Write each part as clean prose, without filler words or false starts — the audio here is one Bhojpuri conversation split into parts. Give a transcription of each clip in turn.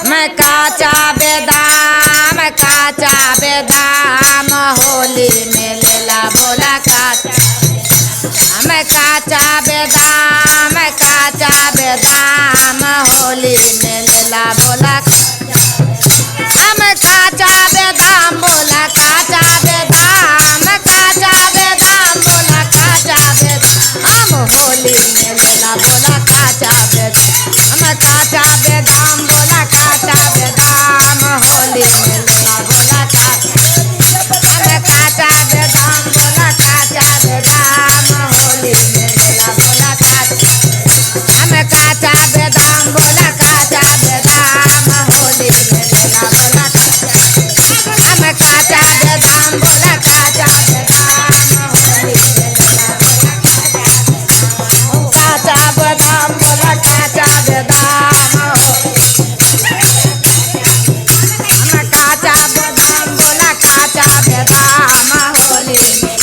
मैं काचा बेदाम होली में लेला बोला काचा। मैं काचा बेदाम होली में लेला बोला। हम काचा बेदाम बोला काचा बेदाम बोला काचा बेदाम हम होली में लेला बोला काचा बेदाम। हम काचा बेदाम बोला काचा बेदाम होली में लेला बोला काचा। हम काचा बेदाम बोला काचा बेदाम होली में लेला बोला काचा। हम काचा बेदाम बोला काचा बेदाम होली में लेला बोला काचा। हम काचा बेदाम बोला काचा बेदाम होली में लेला बोला काचा। काचा बेदाम बोला काचा बेदाम हम काचा बेदाम बोला काचा बेदाम होली में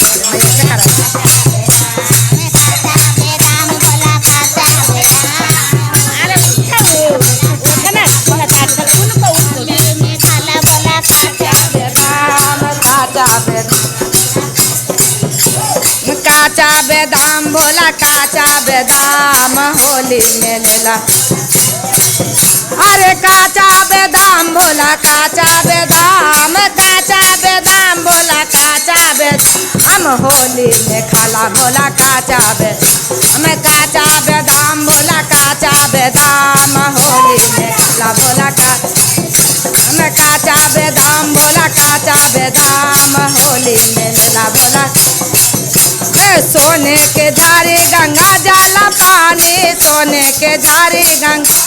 काचा बेदाम बोला काचा बेदाम होली में लेला। अरे काचा बेदाम बोला काचा बेदाम बोला काचा बेदाम हम होली में खाला बोला काचा बेदाम। हम काचा बेदाम बोला काचा बेदाम होली में खाला बोला काचा। हम काचा बेदाम बोला काचा बेदाम होली में लेला बोला। सोने के धारी गंगा जल पानी सोने के धारी गंगा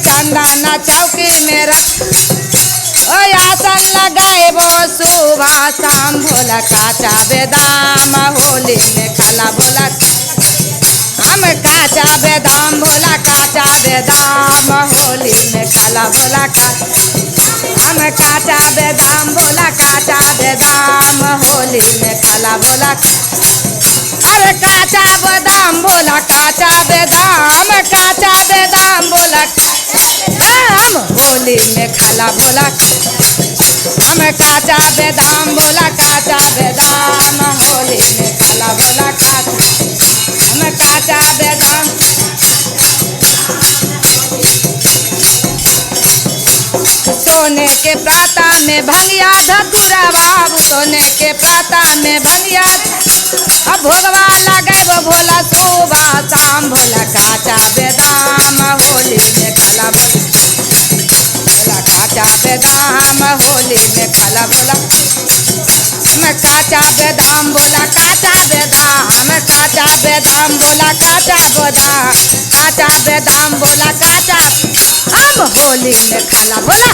चंदन चौकी मेरा ओ आसन लगाए वो सुबह शाम भोला काचा बेदाम होली में खाला बोला। हम काचा बेदाम बोला काचा बेदाम होली में खाला बोला काचा। हम काचा बेदाम बोला काचा बेदाम होली में खाला बोला। अरे काचा बेदाम बोला काचा बेदाम बोला हम होली में खाला बोला। हम काचा बेदाम बोला काचा बेदाम होली में खाला बोला काचा। हम काचा बेदाम सोने के प्राता में भंगिया धतुरा बाबू सोने के प्राता में भंगिया अब भोगवा लगे वो भोला सुबह शाम भोला काचा बेदाम होली में खाला बोला। बोला काचा बेदाम होली में खाला बोला। मैं काचा बेदाम बोला काचा बेदाम बोला काचा बेदाम बोला काचा हम होली में खाला बोला।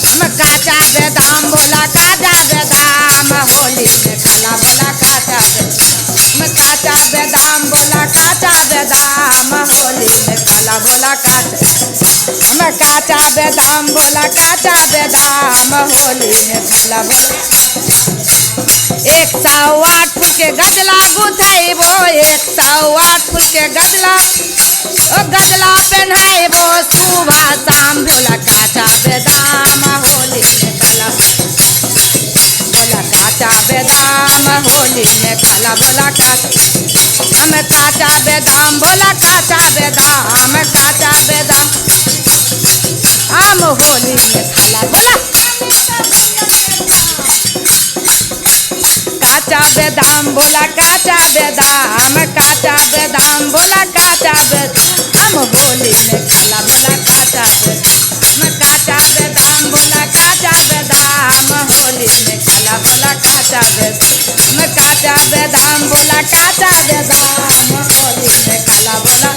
हम काचा बेदाम बोला काचा बेदाम होली में खाला बोला काचा। हम काचा बेदाम बोला काचा बेदाम होली में खाला बोला काचा। हम काचा बेदाम बोला काचा बेदाम होली में खाला बोला। 108 फुल के गजला गुथाइबो 108 फुल के गजला ओ गजला पहनाइबो सुबह शाम भोला काचा बेदाम होली में खाला। बोला काचा बेदाम होली में खाला बोला काचा। हम काचा बेदाम बोला काचा बेदाम हम होली में खाला बोला। काचा बेदाम बोला काचा बेदाम बोला काचा बेदाम हम होली में खाला बोला काचा बेदाम। काचा बेदाम बोला काचा बेदाम होली में खाला बोला काचा बेदाम। काचा बेदाम बोला काचा बेदाम होली में खाला बोला।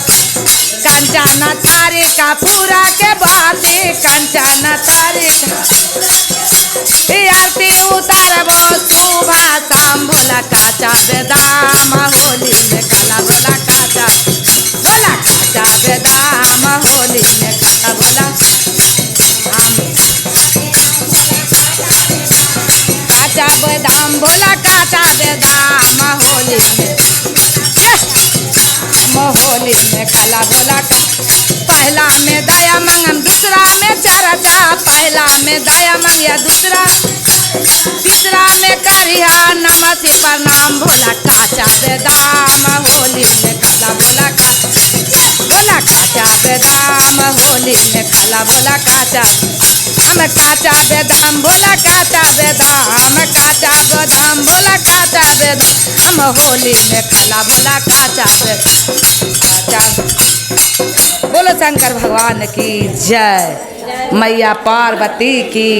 कंचन थारी का पूरा के बाती कंचन थारी आरती उतारबो सुबह शाम भोला काचा बेदाम होली में खाला बोला काचा। बोला काचा बेदाम होली में खाला बोला। काचा बेदाम बोला काचा बेदाम होली में खाला बोला। पहला में दया मंग में दया मंगिया दूसरा, तीसरा में करिया नमः से प्रणाम। भोला काचा बेदाम होली में खाला भोला का, भोला काचा बेदाम होली में खाला भोला काचा। हम काचा बेदाम भोला काचा बेदाम, काचा बेदाम भोला काचा बेदाम, हम होली में खाला भोला काचा काचा। बोलो शंकर भगवान की जय, मैया पार्वती की।